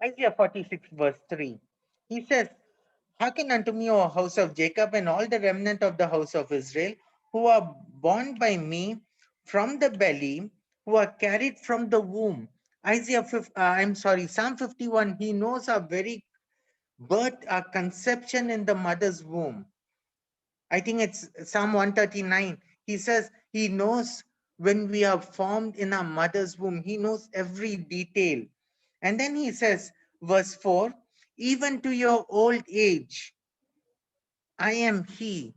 Isaiah 46, verse 3. He says, "Hearken unto me, O house of Jacob, and all the remnant of the house of Israel, who are born by me from the belly, who are carried from the womb." Psalm 51, he knows our very birth, our conception in the mother's womb. I think it's Psalm 139. He says he knows when we are formed in our mother's womb. He knows every detail. And then he says, verse 4, even to your old age, I am he.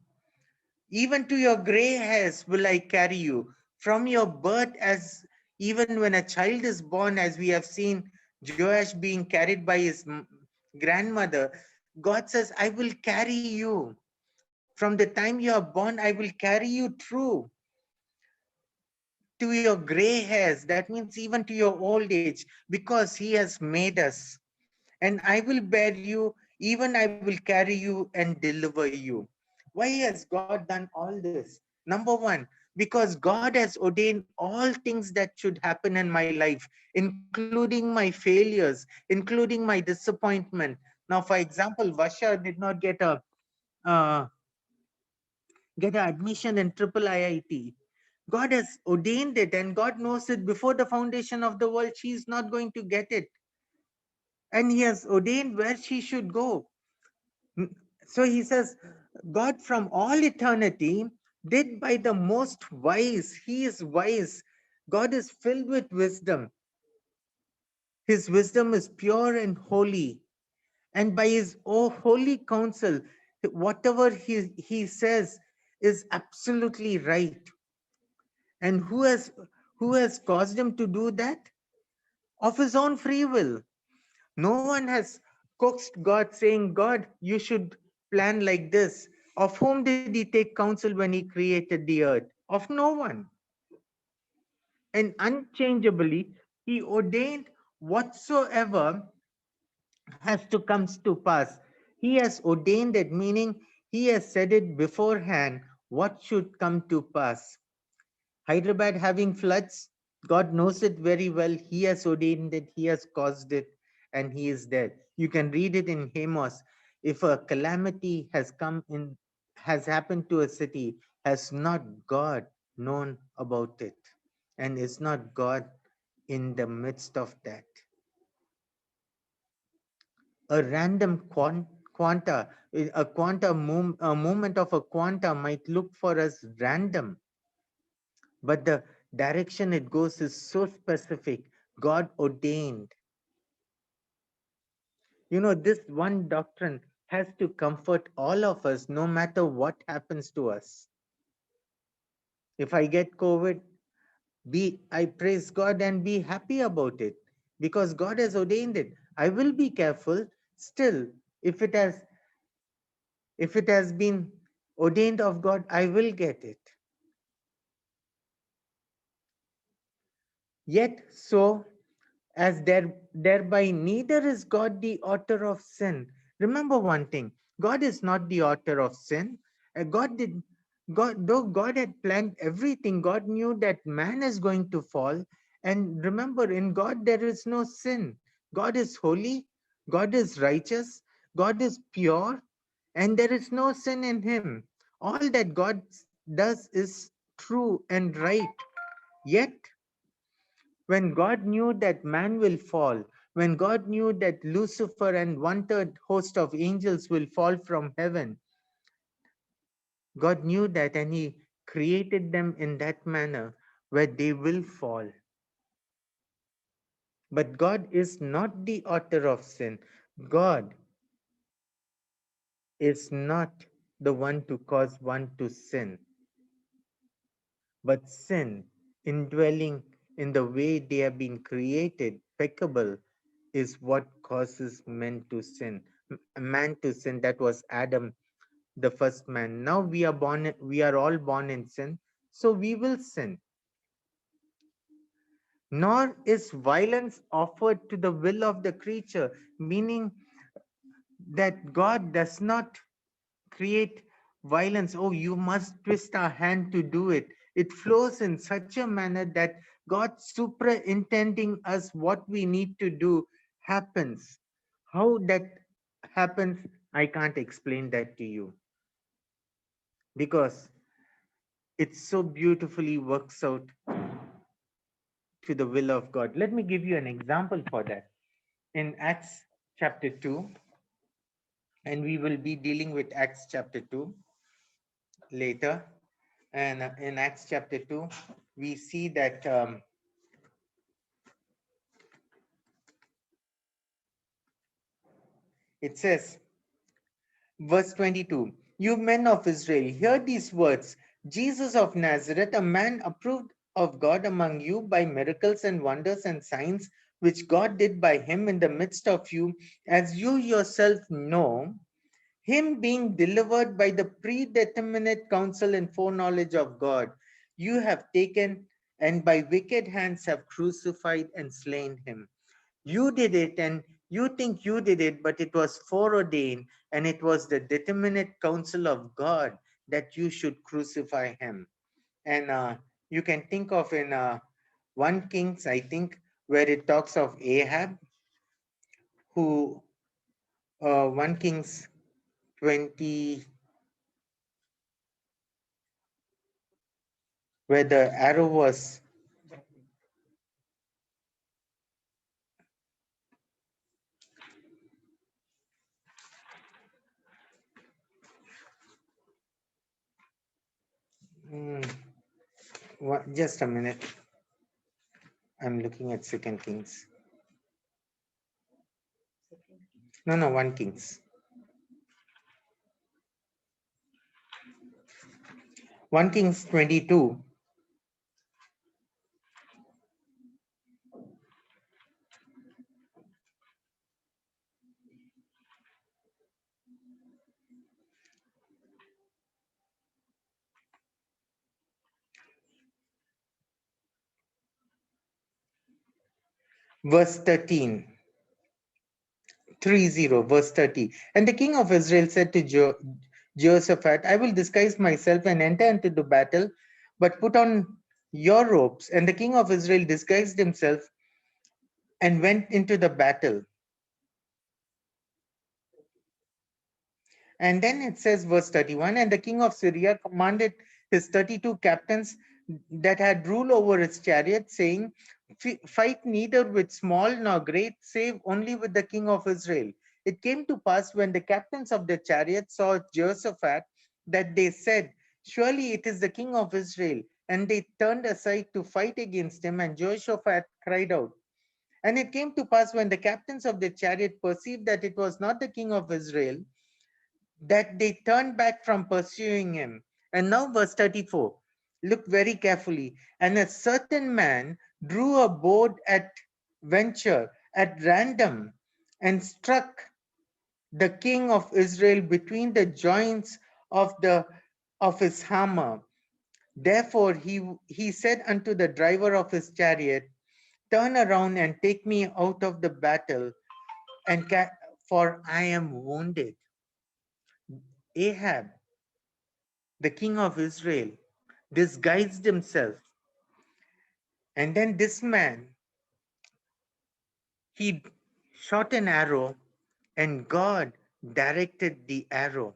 Even to your gray hairs will I carry you. From your birth, as even when a child is born, as we have seen Joash being carried by his grandmother, God says, I will carry you. From the time you are born, I will carry you through to your gray hairs. That means even to your old age, because he has made us. And I will bear you, even I will carry you and deliver you. Why has God done all this? Number one, because God has ordained all things that should happen in my life, including my failures, including my disappointment. Now, for example, Vasha did not uh, get an admission in triple IIT. God has ordained it, and God knows it before the foundation of the world. She is not going to get it, and He has ordained where she should go. So He says, God from all eternity did by the most wise. He is wise. God is filled with wisdom. His wisdom is pure and holy. And by His holy counsel, whatever he says is absolutely right. And who has caused him to do that? Of his own free will. No one has coaxed God saying, God, you should plan like this. Of whom did he take counsel when he created the earth? Of no one. And unchangeably, he ordained whatsoever has to comes to pass. He has ordained it, meaning he has said it beforehand what should come to pass. Hyderabad having floods, God knows it very well. He has ordained it, He has caused it, and He is there. You can read it in Amos. If a calamity has happened to a city, has not God known about it? And is not God in the midst of that? A random a movement of a quanta might look for us random, but the direction it goes is so specific. God ordained. This one doctrine has to comfort all of us no matter what happens to us. If I get COVID, I praise God and be happy about it because God has ordained it. I will be careful. Still, if it has been ordained of God, I will get it. Yet so as thereby neither is God the author of sin. Remember one thing, God is not the author of sin. Though God had planned everything, God knew that man is going to fall. And remember, in God there is no sin. God is holy, God is righteous, God is pure, and there is no sin in him. All that God does is true and right. Yet when God knew that man will fall, when God knew that Lucifer and one-third host of angels will fall from heaven, God knew that and He created them in that manner where they will fall. But God is not the author of sin. God is not the one to cause one to sin. But sin, indwelling in the way they have been created, peccable, is what causes man to sin. That was Adam, the first man. Now we are all born in sin, so we will sin. Nor is violence offered to the will of the creature, meaning that God does not create violence. Oh, you must twist our hand to do it. It flows in such a manner that God superintending us what we need to do happens. How that happens, I can't explain that to you because it so beautifully works out to the will of God. Let me give you an example for that. In Acts chapter 2, and we will be dealing with Acts chapter 2 later. And in Acts chapter 2, we see that it says, verse 22, you men of Israel, hear these words. Jesus of Nazareth, a man approved of God among you by miracles and wonders and signs which God did by him in the midst of you, as you yourself know, him being delivered by the predeterminate counsel and foreknowledge of God, you have taken and by wicked hands have crucified and slain him. You did it, and you think you did it, but it was foreordained, and it was the determinate counsel of God that you should crucify him. And you can think of in 1 Kings, I think, where it talks of Ahab, who 1 Kings 20, where the arrow was. Mm, just a minute. I'm looking at Second Kings. No, 1 Kings. 1 Kings 22, verse 13. 30, verse 30. And the king of Israel said to Jehoshaphat, I will disguise myself and enter into the battle, but put on your robes. And the king of Israel disguised himself and went into the battle. And then it says, verse 31, and the king of Syria commanded his 32 captains that had rule over his chariot, saying, fight neither with small nor great, save only with the king of Israel. It came to pass when the captains of the chariot saw Jehoshaphat that they said, surely it is the king of Israel. And they turned aside to fight against him, and Jehoshaphat cried out. And it came to pass when the captains of the chariot perceived that it was not the king of Israel, that they turned back from pursuing him. And now, verse 34, look very carefully. And a certain man drew a bow at venture, at random, and struck the king of Israel between the joints of his hammer. Therefore, he said unto the driver of his chariot, turn around and take me out of the battle, and for I am wounded. Ahab, the king of Israel, disguised himself. And then this man, he shot an arrow, and God directed the arrow.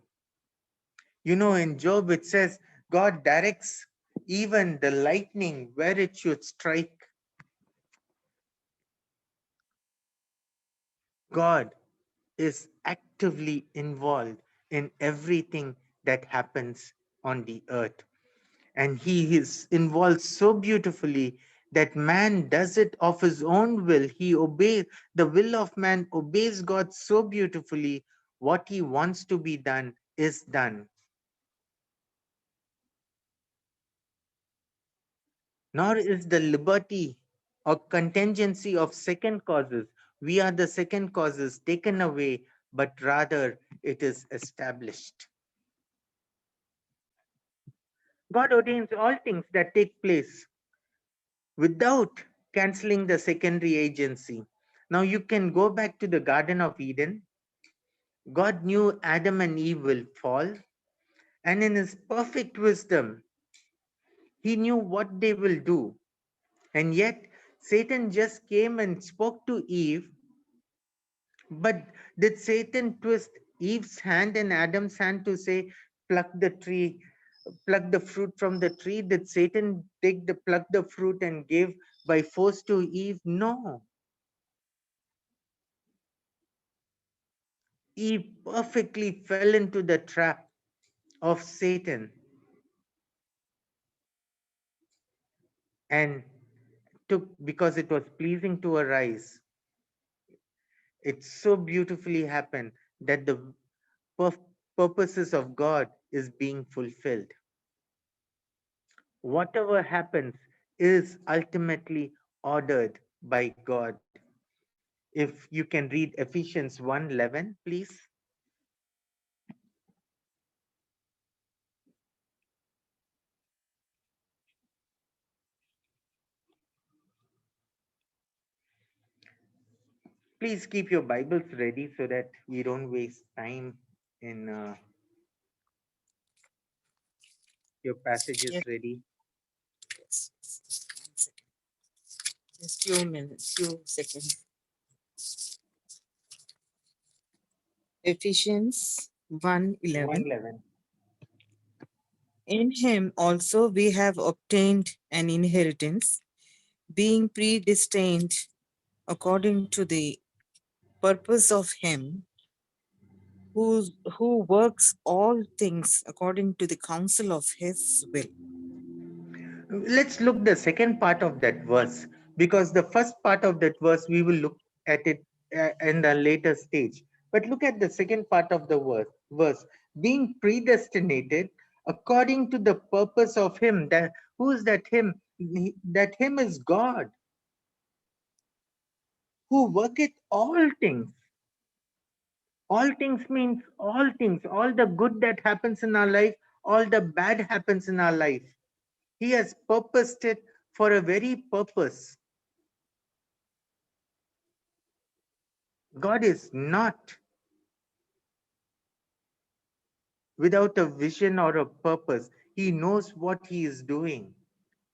You know, in Job, it says, God directs even the lightning where it should strike. God is actively involved in everything that happens on the earth. And he is involved so beautifully that man does it of his own will. He obeys, the will of man obeys God so beautifully. What he wants to be done is done. Nor is the liberty or contingency of second causes, we are the second causes, taken away, but rather it is established. God ordains all things that take place without canceling the secondary agency. Now you can go back to the Garden of Eden. God knew Adam and Eve will fall, and in his perfect wisdom, he knew what they will do. And yet, Satan just came and spoke to Eve But did Satan twist Eve's hand and Adam's hand to say, pluck the tree, pluck the fruit from the tree? Did Satan pluck the fruit and give by force to Eve? No. Eve perfectly fell into the trap of Satan and took, because it was pleasing to her eyes. It so beautifully happened that the purposes of God is being fulfilled. Whatever happens is ultimately ordered by God. If you can read Ephesians 1:11, please. Please keep your Bibles ready so that we don't waste time in your passages Yes, ready. yes. 1 second. Just few minutes, few seconds. Ephesians 1:11. 1:11. In him also we have obtained an inheritance, being predestined according to the purpose of him who works all things according to the counsel of his will. Let's look the second part of that verse, because the first part of that verse we will look at it in the later stage. But look at the second part of the verse, being predestinated according to the purpose of him. That who is that him? That him is God, who worketh all things. All things means all things, all the good that happens in our life, all the bad happens in our life. He has purposed it for a very purpose. God is not without a vision or a purpose. He knows what he is doing.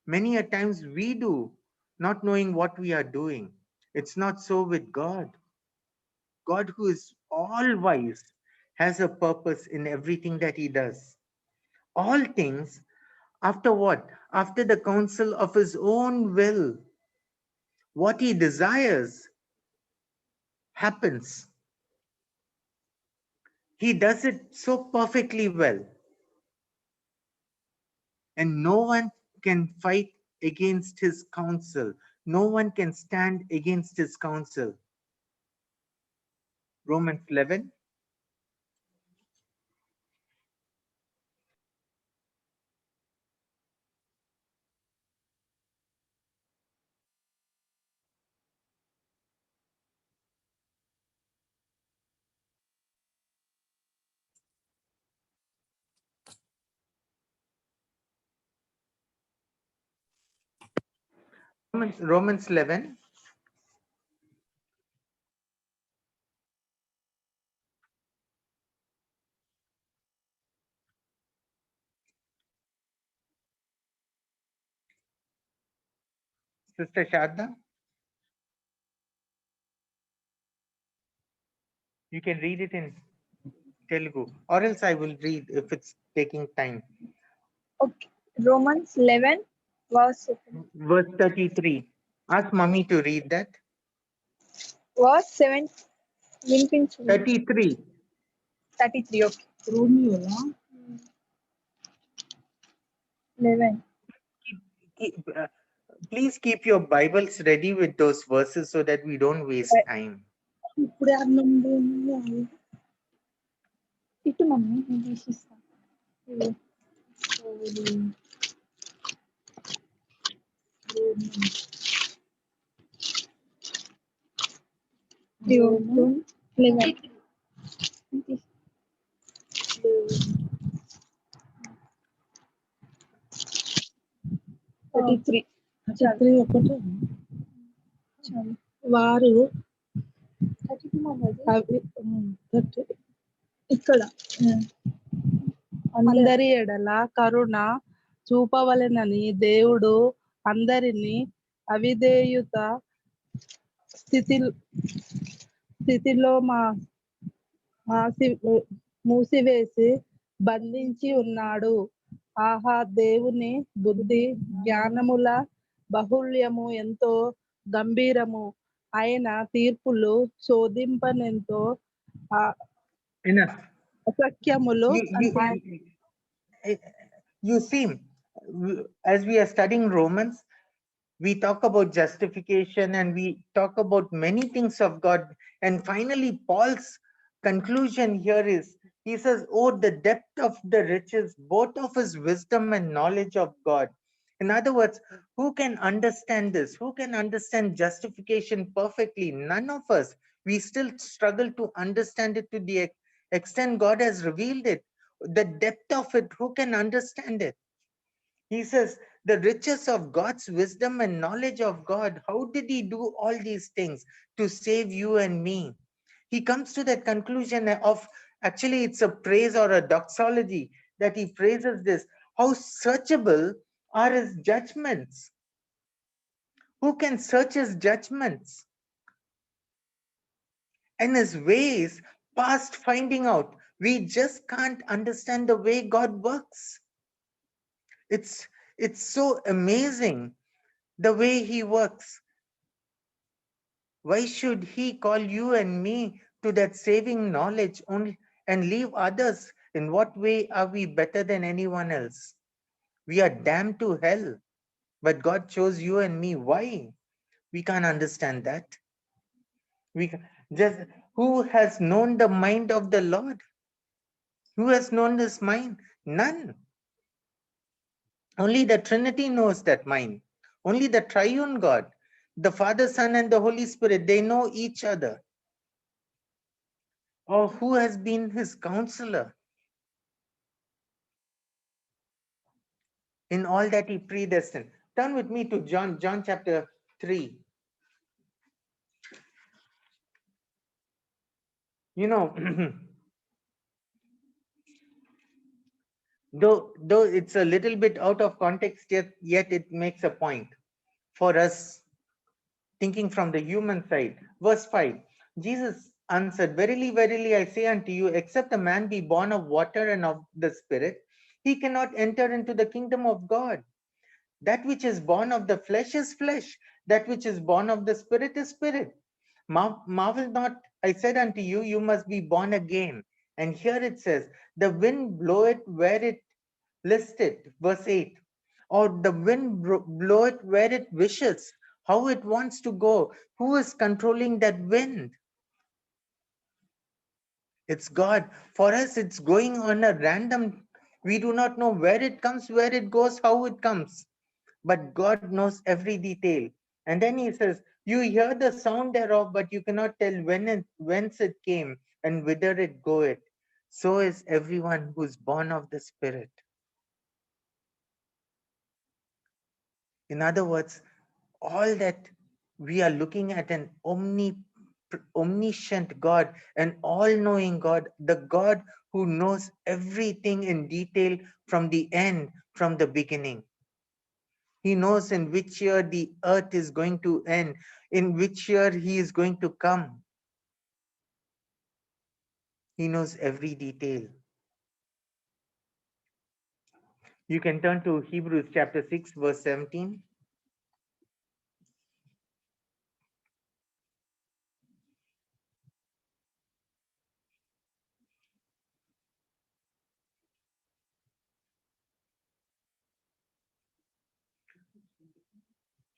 Many a times we do, not knowing what we are doing. It's not so with God. God, who is all wise, has a purpose in everything that he does. All things, after what? After the counsel of his own will. What he desires happens. He does it so perfectly well. And no one can fight against his counsel. No one can stand against his counsel. Romans 11. Romans 11. Sister Shadda, you can read it in Telugu, or else I will read if it's taking time. Okay. Romans 11, Verse 33. Ask mommy to read that. verse 7. వినిపించు 33. 33. Okay. రోమియోలా 11. Please keep your Bibles ready with those verses so that we don't waste time. ఇప్పుడే అన్నం ఇటు mummy నేను తీసిస్తా వారు ఇక్కడ అందరి ఎడల కరుణ చూపవలెనని దేవుడు అందరినీ అవిధేయుత స్థితిలో మూసివేసి బంధించి ఉన్నాడు. ఆహా, దేవుని బుద్ధి జ్ఞానముల బాహుళ్యము ఎంతో గంభీరము. ఆయన తీర్పులు శోధింపనెంతో Enough. అసఖ్యములు. You see, as we are studying Romans, we talk about justification and we talk about many things of God. And finally, Paul's conclusion here is he says, oh, the depth of the riches, both of his wisdom and knowledge of God. In other words, who can understand this? Who can understand justification perfectly? None of us. We still struggle to understand it to the extent God has revealed it. The depth of it, who can understand it? He says, the riches of God's wisdom and knowledge of God. How did he do all these things to save you and me? He comes to that conclusion of, actually it's a praise or a doxology that he praises this. How searchable are his judgments? Who can search his judgments? And his ways past finding out. We just can't understand the way God works. It's so amazing the way he works. Why should he call you and me to that saving knowledge only and leave others? In what way are we better than anyone else? We are damned to hell, but God chose you and me. Why? We can't understand that. Just who has known the mind of the Lord? Who has known his mind? None. Only the Trinity knows that mind. Only the triune God, the Father, Son, and the Holy Spirit, they know each other. Or who has been his counselor in all that he predestined? Turn with me to John chapter 3. You know, though it's a little bit out of context, yet it makes a point for us thinking from the human side. Verse 5, Jesus answered, verily, verily, I say unto you, except a man be born of water and of the Spirit, he cannot enter into the kingdom of God. That which is born of the flesh is flesh. That which is born of the Spirit is spirit. Marvel not, I said unto you, you must be born again. And here it says, the wind bloweth where it listeth, verse 8. Or the wind bloweth where it wishes, how it wants to go. Who is controlling that wind? It's God. For us, it's going on a random, we do not know where it comes, where it goes, how it comes. But God knows every detail. And then he says, you hear the sound thereof, but you cannot tell whence it came and whither it goeth. So is everyone who's born of the Spirit. In other words, all that we are looking at an omniscient God, an all-knowing God, the God who knows everything in detail from the end, from the beginning. He knows in which year the earth is going to end, in which year he is going to come. He knows every detail. You can turn to Hebrews chapter 6, verse 17.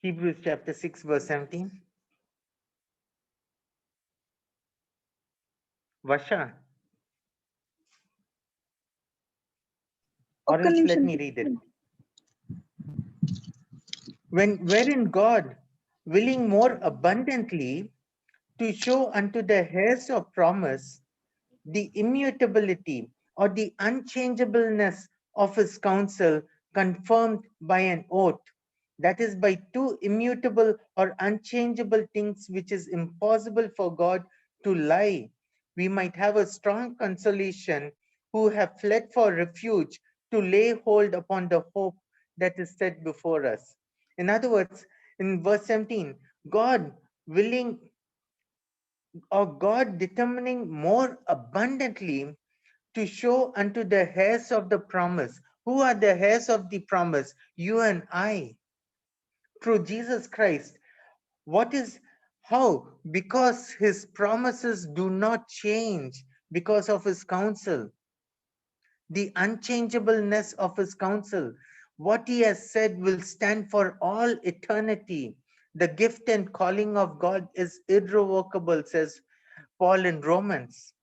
Hebrews chapter 6, verse 17. Vasha. Or ఒక్క else let నిమిషం. me read it. Wherein God, willing more abundantly to show unto the heirs of promise the immutability or the unchangeableness of his counsel, confirmed by an oath, that is, by two immutable or unchangeable things which is impossible for God to lie, we might have a strong consolation who have fled for refuge to lay hold upon the hope that is set before us. In other words, in verse 17, God willing or God determining more abundantly to show unto the heirs of the promise. Who are the heirs of the promise? You and I, through Jesus Christ. What is how? Because his promises do not change because of his counsel, the unchangeableness of his counsel. What he has said will stand for all eternity. The gift and calling of God is irrevocable, says Paul in Romans,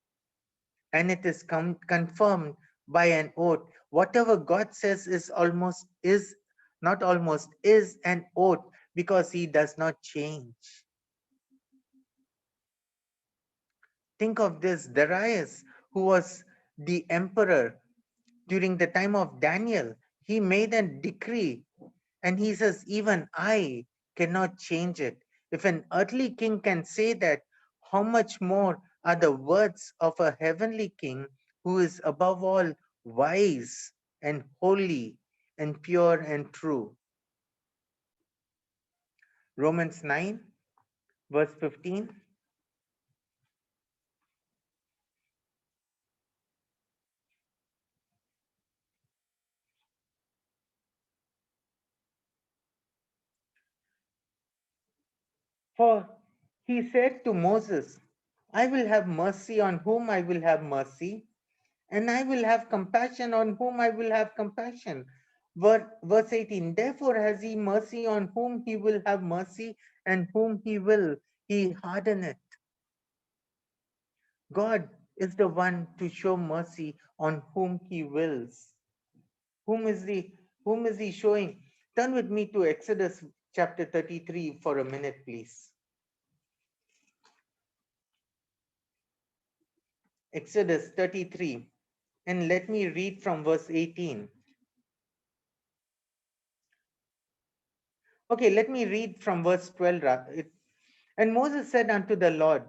and it is confirmed by an oath. Whatever God says is not almost, is an oath, because he does not change. Think of this, Darius, who was the emperor during the time of Daniel, he made a decree and he says, even I cannot change it. If an earthly king can say that, how much more are the words of a heavenly king who is above all wise and holy and pure and true. Romans 9, verse 15. For he said to Moses, I will have mercy on whom I will have mercy, and I will have compassion on whom I will have compassion. Verse 18, therefore has he mercy on whom he will have mercy, and whom he harden it. God is the one to show mercy on whom he wills. Whom is he showing? Turn with me to Exodus chapter 33 for a minute, please. Exodus 33, and let me read from verse 18. Okay, let me read from verse 12. And Moses said unto the Lord,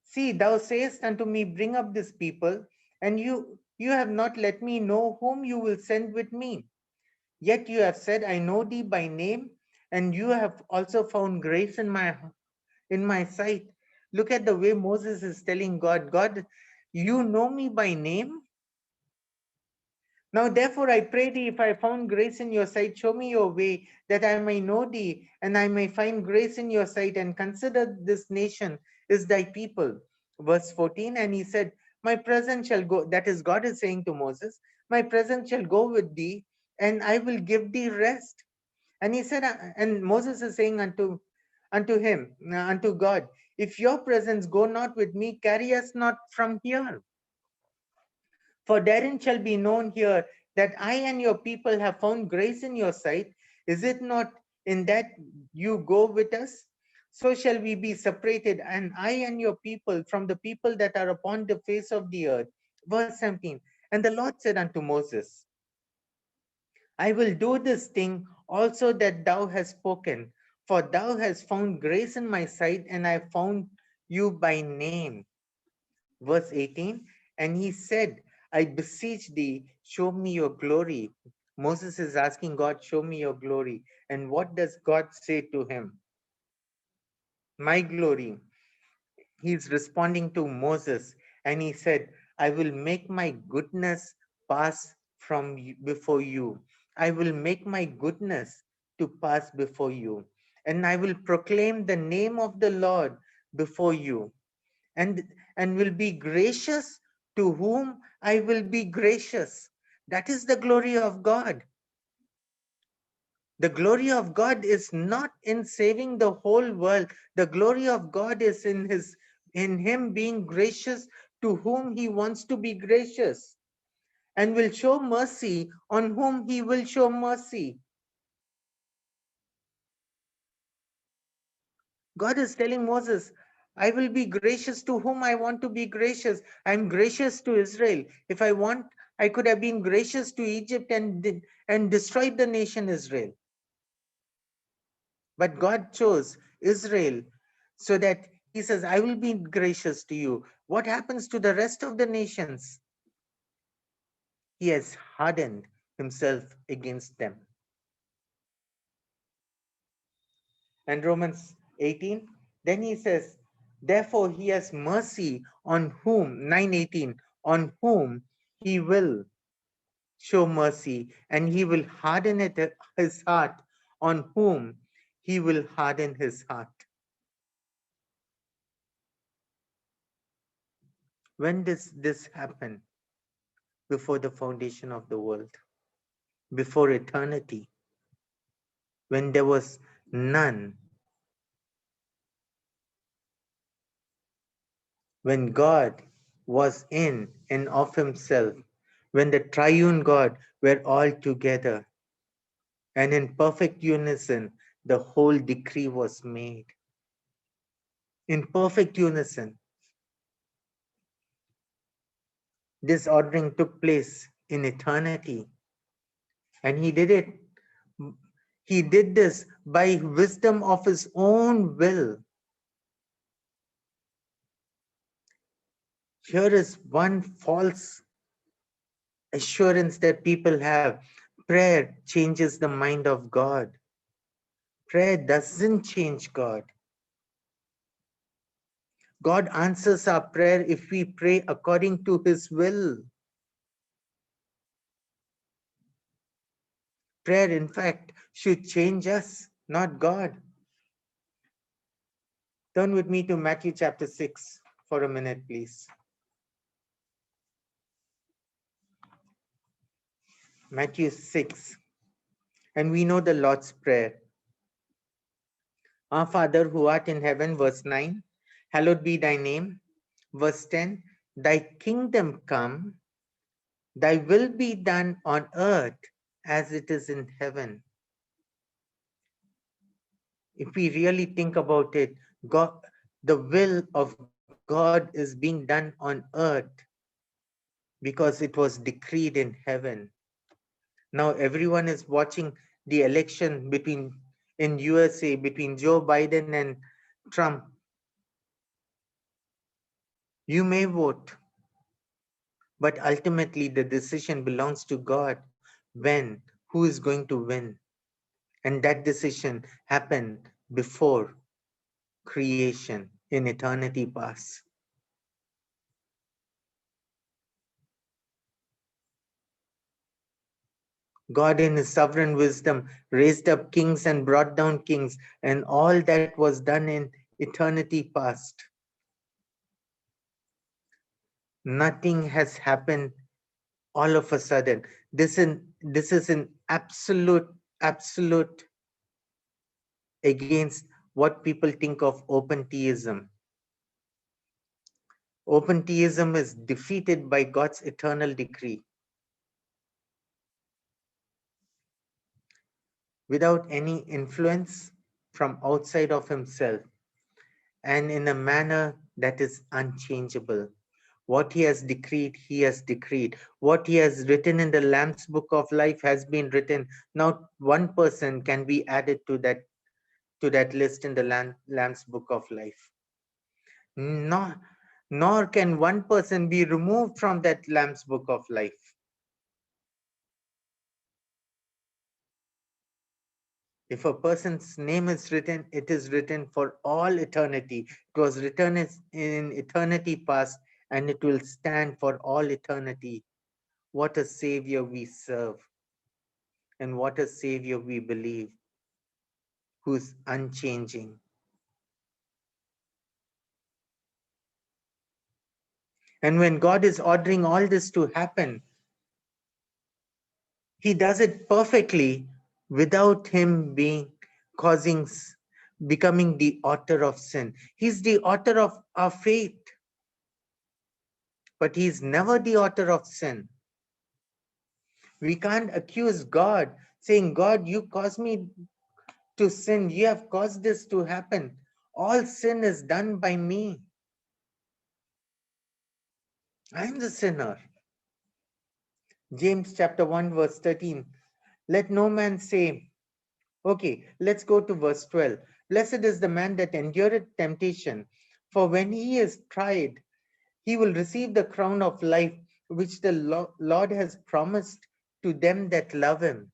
see, thou sayest unto me, bring up this people, and you have not let me know whom you will send with me. Yet you have said, I know thee by name, and you have also found grace in my sight. Look at the way Moses is telling God, God, you know me by name. Now, therefore, I pray thee, if I found grace in your sight, show me your way, that I may know thee, and I may find grace in your sight, and consider this nation is thy people. Verse 14, and he said, my presence shall go, that is, God is saying to Moses, my presence shall go with thee, and I will give thee rest. And he said, and Moses is saying unto God, if your presence go not with me, carry us not from here. For therein shall be known here that I and your people have found grace in your sight. Is it not in that you go with us? So shall we be separated, and I and your people, from the people that are upon the face of the earth. Verse 17. And the Lord said unto Moses, I will do this thing also that thou hast spoken, for thou hast found grace in my sight, and I found you by name. Verse 18, and he said, I beseech thee, show me your glory. Moses is asking God, show me your glory. And what does God say to him? My glory. He's responding to Moses, and he said, I will make my goodness pass before you. I will make my goodness to pass before you, and I will proclaim the name of the Lord before you, and will be gracious to whom I will be gracious. That is the glory of God. The glory of God is not in saving the whole world. The glory of God is in him being gracious to whom he wants to be gracious, and will show mercy on whom he will show mercy. God is telling Moses, I will be gracious to whom I want to be gracious. I'm gracious to Israel. If I want, I could have been gracious to Egypt and destroyed the nation Israel. But God chose Israel so that he says, I will be gracious to you. What happens to the rest of the nations? He has hardened himself against them. And Romans 18, then he says, Therefore, he has mercy on whom, 9:18, on whom he will show mercy, and he will harden his heart on whom he will harden his heart. When does this happen? Before the foundation of the world, before eternity, when there was none, when God was in and of himself, when the triune God were all together, and in perfect unison, the whole decree was made. In perfect unison, this ordering took place in eternity, and he did it. He did this by wisdom of his own will. Here is one false assurance that people have. Prayer changes the mind of God. Prayer doesn't change God. God answers our prayer if we pray according to his will. Prayer, in fact, should change us, not God. Turn with me to Matthew chapter 6 for a minute, please. Matthew 6. And we know the Lord's Prayer. Our Father who art in heaven, verse 9, hallowed be thy name. Verse 10, thy kingdom come, thy will be done on earth as it is in heaven. If we really think about it, God, the will of God is being done on earth because it was decreed in heaven. Now everyone is watching the election in USA between Joe Biden and Trump. You may vote, but ultimately the decision belongs to God when, who is going to win. And that decision happened before creation in eternity past. God in his sovereign wisdom raised up kings and brought down kings, and all that was done in eternity past. Nothing has happened all of a sudden. This is an absolute against what people think of open theism. Open theism is defeated by God's eternal decree. Without any influence from outside of himself, and in a manner that is unchangeable. What he has decreed, he has decreed. What he has written in the Lamb's Book of Life has been written. Now one person can be added to that list in the Lamb's Book of Life. Nor can one person be removed from that Lamb's Book of Life. If a person's name is written, it is written for all eternity. It was written in eternity past, and it will stand for all eternity. What a Savior we serve, and what a Savior we believe, who's unchanging. And when God is ordering all this to happen, he does it perfectly without him becoming the author of sin. He's the author of our faith, but he's never the author of sin. We can't accuse God saying, God, you caused me to sin. You have caused this to happen. All sin is done by me. I'm the sinner. James chapter 1 verse 13. Let no man say, okay, let's go to verse 12. Blessed is the man that endureth temptation, for when he is tried, he will receive the crown of life which the Lord has promised to them that love him.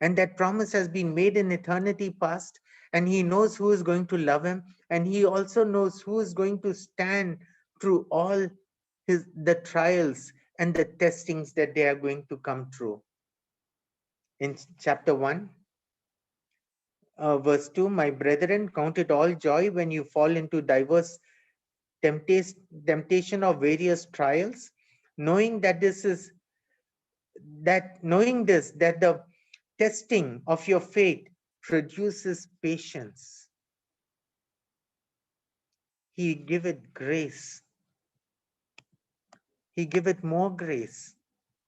And that promise has been made in eternity past, and he knows who is going to love him, and he also knows who is going to stand through all the trials and the testings that they are going to come through. In chapter 1, verse 2, my brethren, count it all joy when you fall into diverse temptation of various trials, knowing that that the testing of your faith produces patience. He giveth grace. He giveth more grace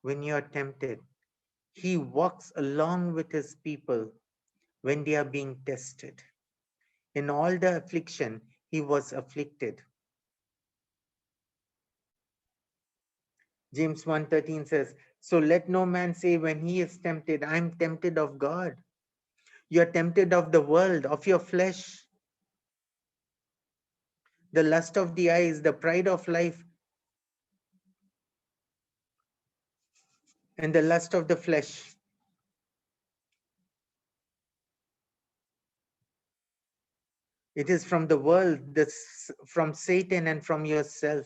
when you are tempted. He walks along with his people when they are being tested. In all the affliction, he was afflicted. James 1:13 says, so let no man say when he is tempted, I'm tempted of God. You're tempted of the world, of your flesh, the lust of the eyes, the pride of life, and the lust of the flesh. It is from the world, from Satan and from yourself.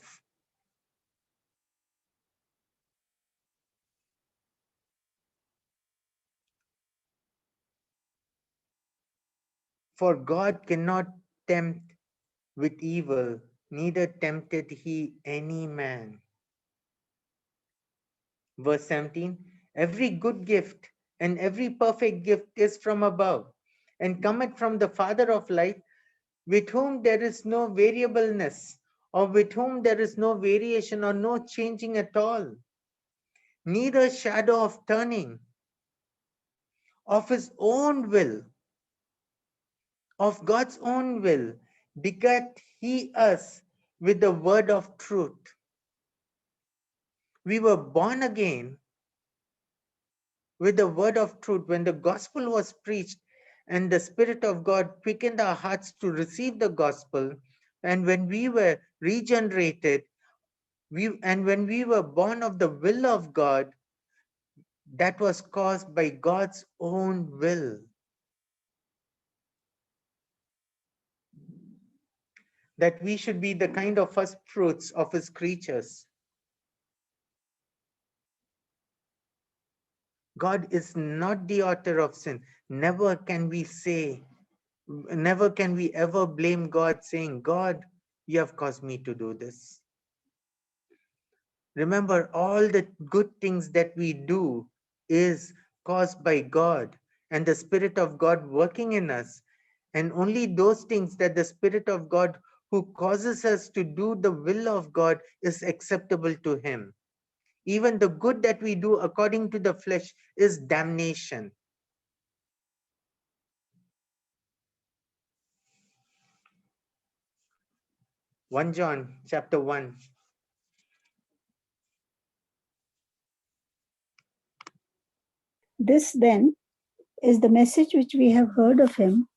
For God cannot tempt with evil, neither tempted he any man. Verse 17, every good gift and every perfect gift is from above, and cometh from the Father of light, with whom there is no variableness, or with whom there is no variation or no changing at all, neither shadow of turning. Of his own will, of God's own will, begat he us with the word of truth. We were born again with the word of truth when the gospel was preached, and the Spirit of God quickened our hearts to receive the gospel. And when we were regenerated, when we were born of the will of God, that was caused by God's own will. That we should be the kind of first fruits of his creatures. God is not the author of sin. Never can we ever blame God saying, God, you have caused me to do this. Remember, all the good things that we do is caused by God and the Spirit of God working in us. And only those things that the Spirit of God who causes us to do the will of God is acceptable to him. Even the good that we do according to the flesh is damnation. 1 John chapter 1. This then is the message which we have heard of him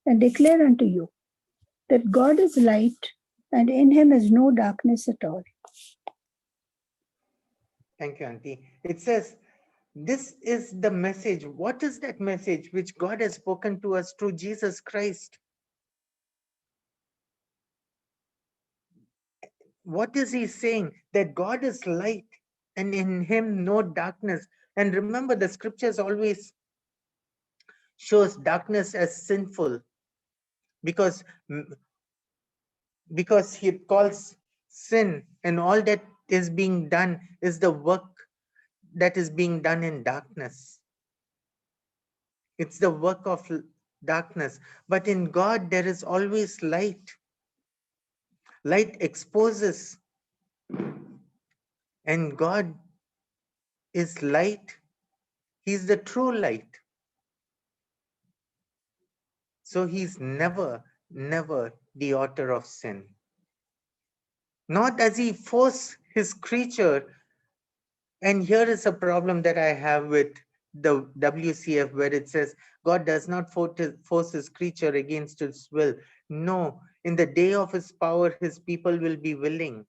and declare unto you, that God is light and in him is no darkness at all. Thank you, Auntie. It says, this is the message. What is that message which God has spoken to us through Jesus Christ? What is he saying? That God is light and in him no darkness. And remember, the scriptures always shows darkness as sinful because he calls sin, and all that is being done is the work that is being done in darkness. It's the work of darkness. But in God, there is always light. Light exposes, and God is light. He's the true light. So he's never the author of sin. Nor does he force his creature. And here is a problem that I have with the WCF, where it says God does not force his creature against his will. No, in the day of his power, his people will be willing.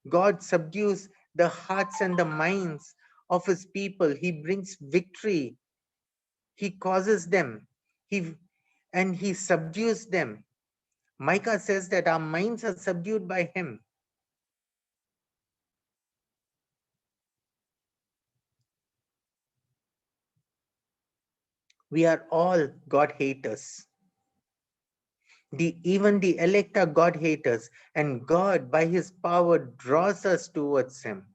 God subdues the hearts and the minds of his people. He brings victory. He causes them. and he subdues them. Micah says that our minds are subdued by him. We are all God haters. Even the elect are God haters, and God, by his power, draws us towards him.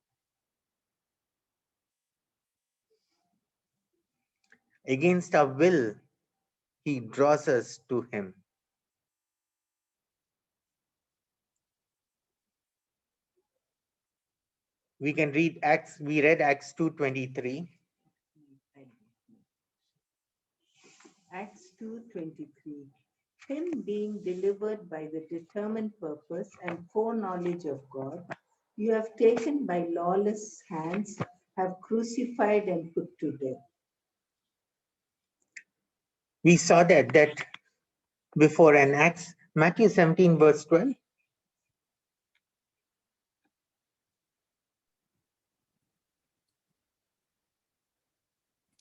Against our will, he draws us to him. We can read Acts, we read Acts 2:23. Acts 2:23. Him being delivered by the determined purpose and foreknowledge of God, you have taken by lawless hands, have crucified and put to death. We saw that before in Acts, Matthew 17, verse 12.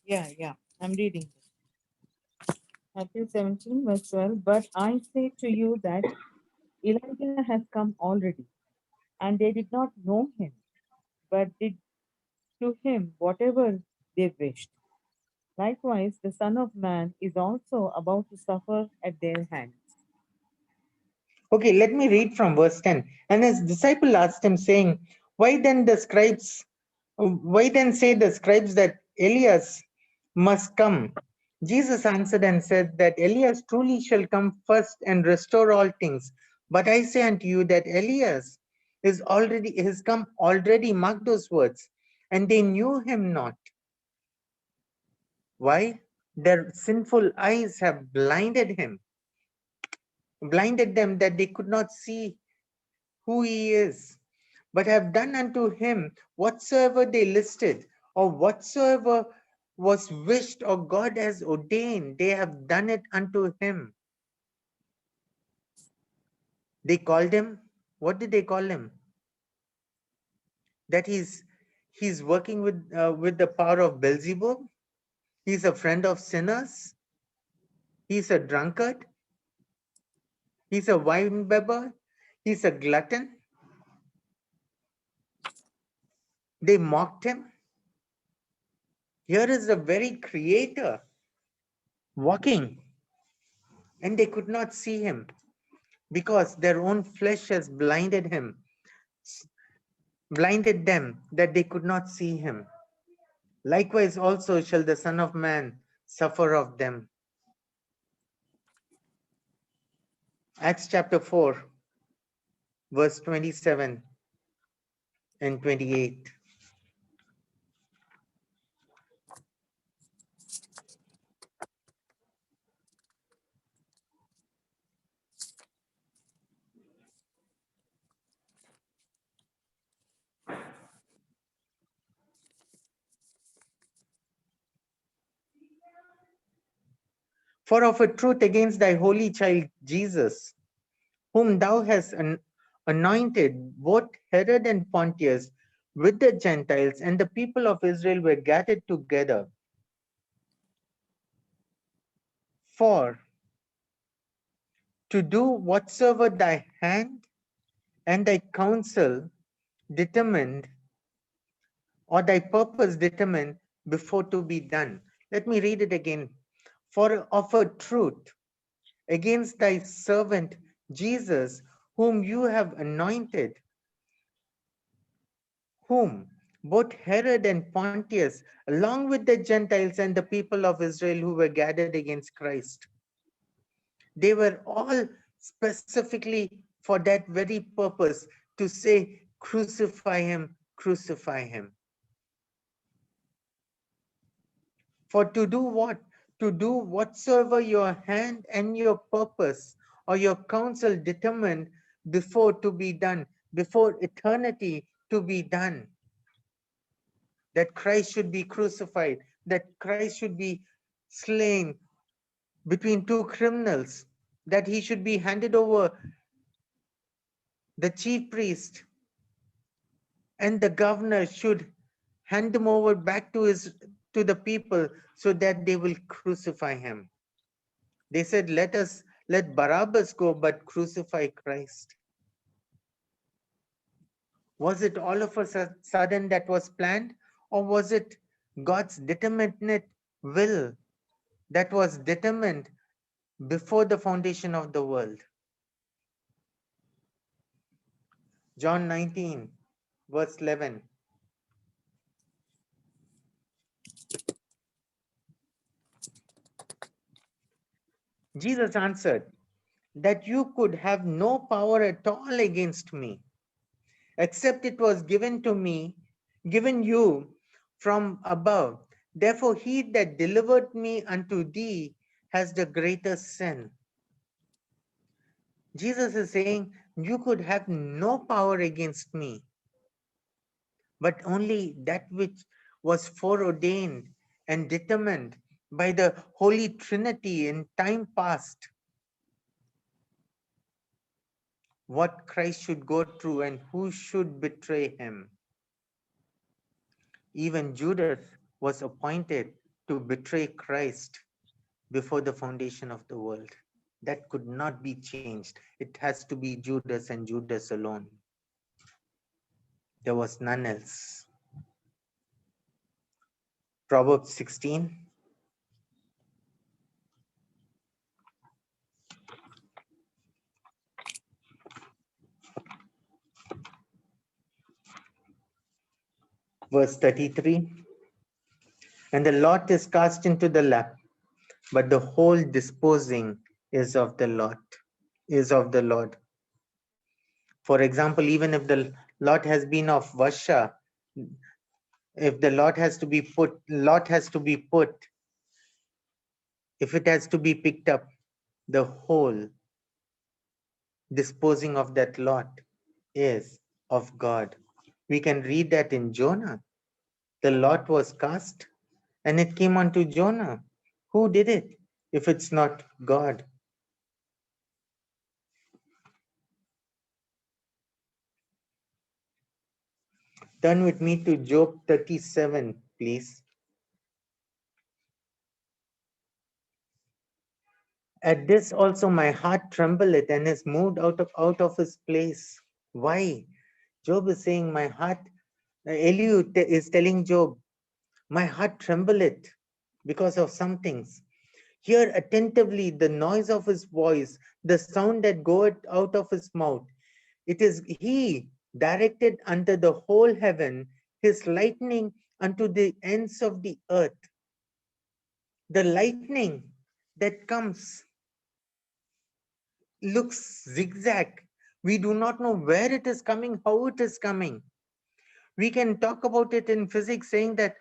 Yeah, I'm reading. Matthew 17, verse 12. But I say to you that Elijah has come already, and they did not know him, but did to him whatever they wished. Likewise, the Son of Man is also about to suffer at their hands. Okay, let me read from verse 10. And his disciple asked him, saying, why then say the scribes that Elias must come? Jesus answered and said that Elias truly shall come first and restore all things. But I say unto you that Elias is come already, mark those words, and they knew him not. Why? Their sinful eyes have blinded them that they could not see who he is, but have done unto him whatsoever they listed, or whatsoever was wished, or God has ordained, they have done it unto him. They called him, what did they call him? That he's working with the power of Beelzebub. He's a friend of sinners. He's a drunkard. He's a winebibber. He's a glutton. They mocked him. Here is the very creator walking, and they could not see him because their own flesh has blinded them that they could not see him. Likewise also shall the Son of Man suffer of them. Acts chapter 4, verse 27 and 28. For of a truth against thy holy child Jesus, whom thou hast anointed, both Herod and Pontius with the Gentiles and the people of Israel were gathered together for to do whatsoever thy hand and thy counsel determined, or thy purpose determined before to be done. Let me read it again. For of a truth against thy servant Jesus, whom you have anointed, whom both Herod and Pontius, along with the Gentiles and the people of Israel who were gathered against Christ, they were all specifically for that very purpose, to say, crucify him, crucify him. For to do what? To do whatsoever your hand and your purpose or your counsel determined before to be done, before eternity to be done. That Christ should be crucified, that Christ should be slain between two criminals, that he should be handed over the chief priest and the governor should hand him over back to the people so that they will crucify him. They said, let Barabbas go, but crucify Christ. Was it all of a sudden that was planned, or was it God's determinate will that was determined before the foundation of the world? John 19, verse 11. Jesus answered, that you could have no power at all against me, except it was given you from above. Therefore, he that delivered me unto thee has the greater sin. Jesus is saying, you could have no power against me, but only that which was foreordained and determined by the Holy Trinity in time past, what Christ should go through and who should betray him. Even Judas was appointed to betray Christ before the foundation of the world. That could not be changed. It has to be Judas and Judas alone. There was none else. Proverbs 16. Verse 33. And the lot is cast into the lap, but the whole disposing is of the Lord. For example, even if the lot has been of Vasha, if the lot has to be put, if it has to be picked up, the whole disposing of that lot is of God. We can read that in Jonah. The lot was cast and it came unto Jonah. Who did it if it's not God? Turn with me to Job 37, please. At this also my heart trembleth and is moved out of his place. Why? Job is saying, my heart, Elihu is telling Job, my heart trembleth because of some things. Hear attentively the noise of his voice, the sound that goeth out of his mouth. It is he directed unto the whole heaven, his lightning unto the ends of the earth. The lightning that comes looks zigzag. We do not know where it is coming, how it is coming. We can talk about it in physics, saying that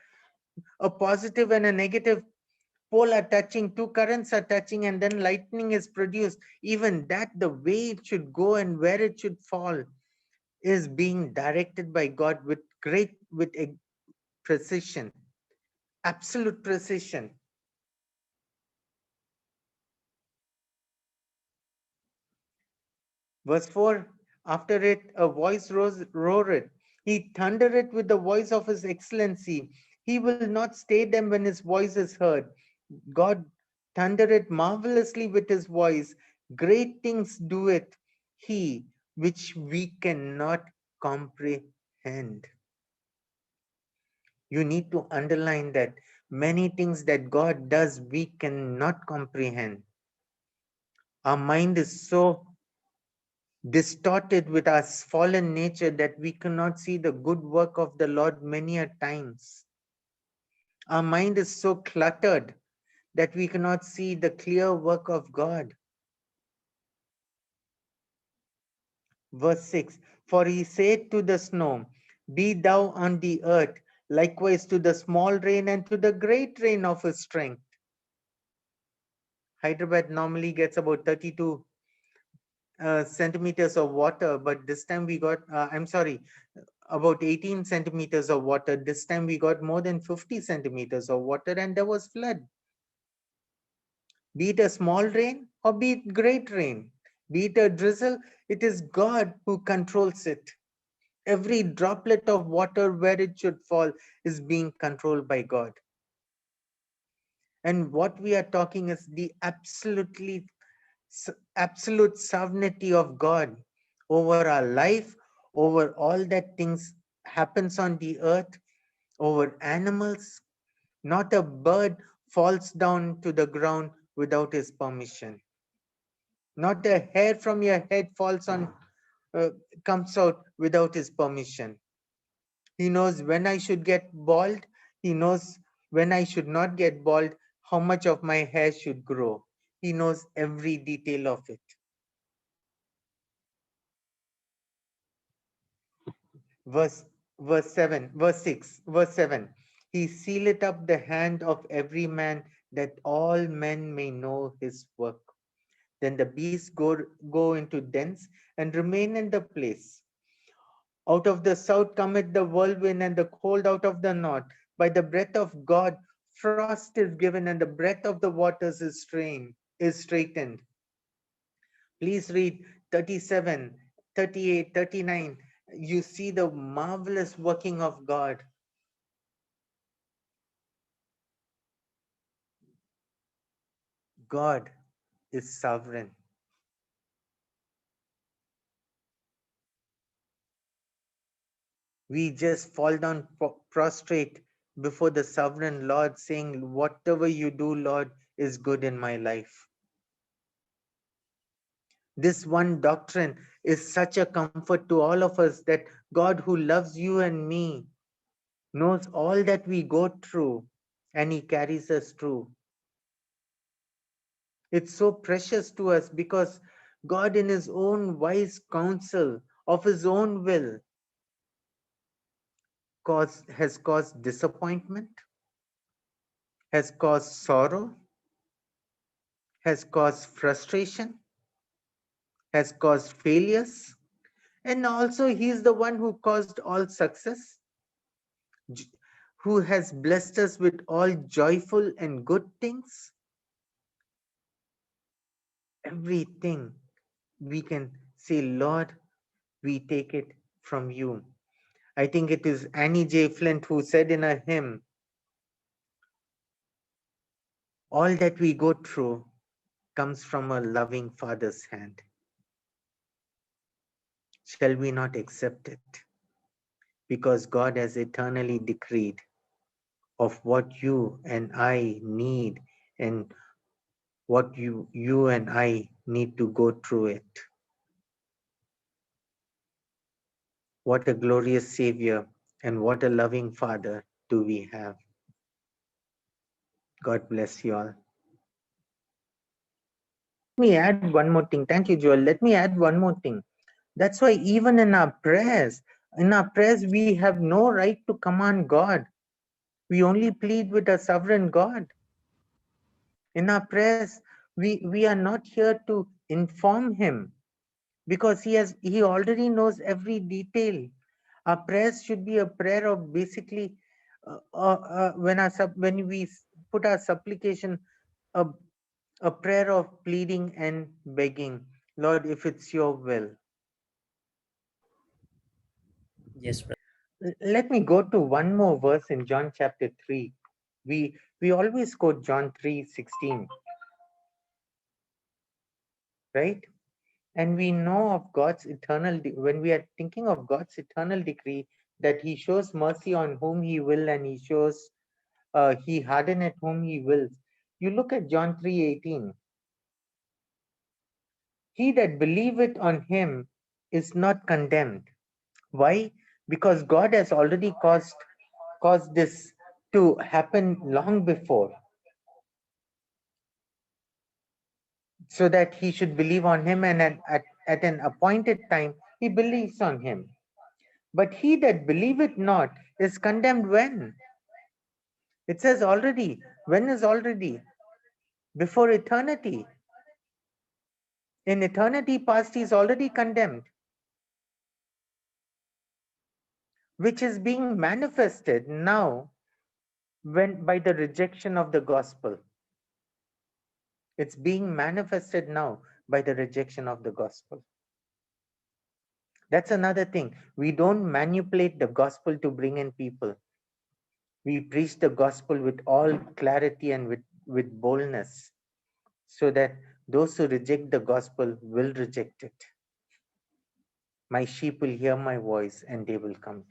a positive and a negative pole are touching, two currents are touching, and then lightning is produced. Even that, the way it should go and where it should fall, is being directed by God with precision, absolute precision. Verse 4, after it, a voice roared. He thundered with the voice of his excellency. He will not stay them when his voice is heard. God thundered marvelously with his voice. Great things doeth he, which we cannot comprehend. You need to underline that many things that God does, we cannot comprehend. Our mind is so distorted with our fallen nature that we cannot see the good work of the Lord many a times. Our mind is so cluttered that we cannot see the clear work of God. Verse 6, for he said to the snow, be thou on the earth, likewise to the small rain and to the great rain of his strength. Hyderabad normally gets about 32 centimeters of water, but this time we got, about 18 centimeters of water. This time we got more than 50 centimeters of water and there was flood. Be it a small rain or be it great rain, be it a drizzle, it is God who controls it. Every droplet of water where it should fall is being controlled by God. And what we are talking is the absolute sovereignty of God over our life, over all that things happens on the earth, over animals. Not a bird falls down to the ground without his permission. Not a hair from your head uh, comes out without his permission. He knows when I should get bald. He knows when I should not get bald, how much of my hair should grow. He knows every detail of it. Verse, verse 6, verse 7. He sealeth up the hand of every man, that all men may know his work. Then the beasts go into dens and remain in the place. Out of the south cometh the whirlwind, and the cold out of the north. By the breath of God, frost is given, and the breath of the waters is straightened. Please read 37, 38, 39. You see the marvelous working of God. God is sovereign. We just fall down prostrate before the sovereign Lord, saying, whatever you do, Lord, is good in my life. This one doctrine is such a comfort to all of us, that God, who loves you and me, knows all that we go through, and he carries us through. It's so precious to us because God, in his own wise counsel of his own will, has caused disappointment, has caused sorrow, has caused frustration, has caused failures, and also he is the one who caused all success, who has blessed us with all joyful and good things. Everything we can say, Lord, we take it from you. I think it is Annie J. Flint who said in a hymn, all that we go through comes from a loving Father's hand. Shall we not accept it? Because God has eternally decreed of what you and I need, and what you and I need to go through it. What a glorious Savior and what a loving Father do we have. God bless you all. Let me add one more thing. Thank you, Joel. Let me add one more thing. That's why even in our prayers, we have no right to command God. We only plead with a sovereign God. In our prayers, we are not here to inform him, because he already knows every detail. Our prayers should be a prayer of basically when we put our supplication, a, a prayer of pleading and begging. Lord, if it's your will. Yes, brother. Let me go to one more verse in John chapter 3. We always quote John 3:16, right? And we know of God's when we are thinking of God's eternal decree, that he shows mercy on whom he will, and he harden at whom he wills. You look at John 3:18. He that believeth on him is not condemned. Why? Because God has already caused this to happen long before, so that he should believe on him, and at an appointed time he believes on him. But he that believeth not is condemned when? It says already. When is already? Before eternity. In eternity past, he is already condemned, which is being manifested now by the rejection of the gospel. It's being manifested now by the rejection of the gospel. That's another thing. We don't manipulate the gospel to bring in people. We preach the gospel with all clarity and with boldness, so that those who reject the gospel will reject it. My sheep will hear my voice and they will come to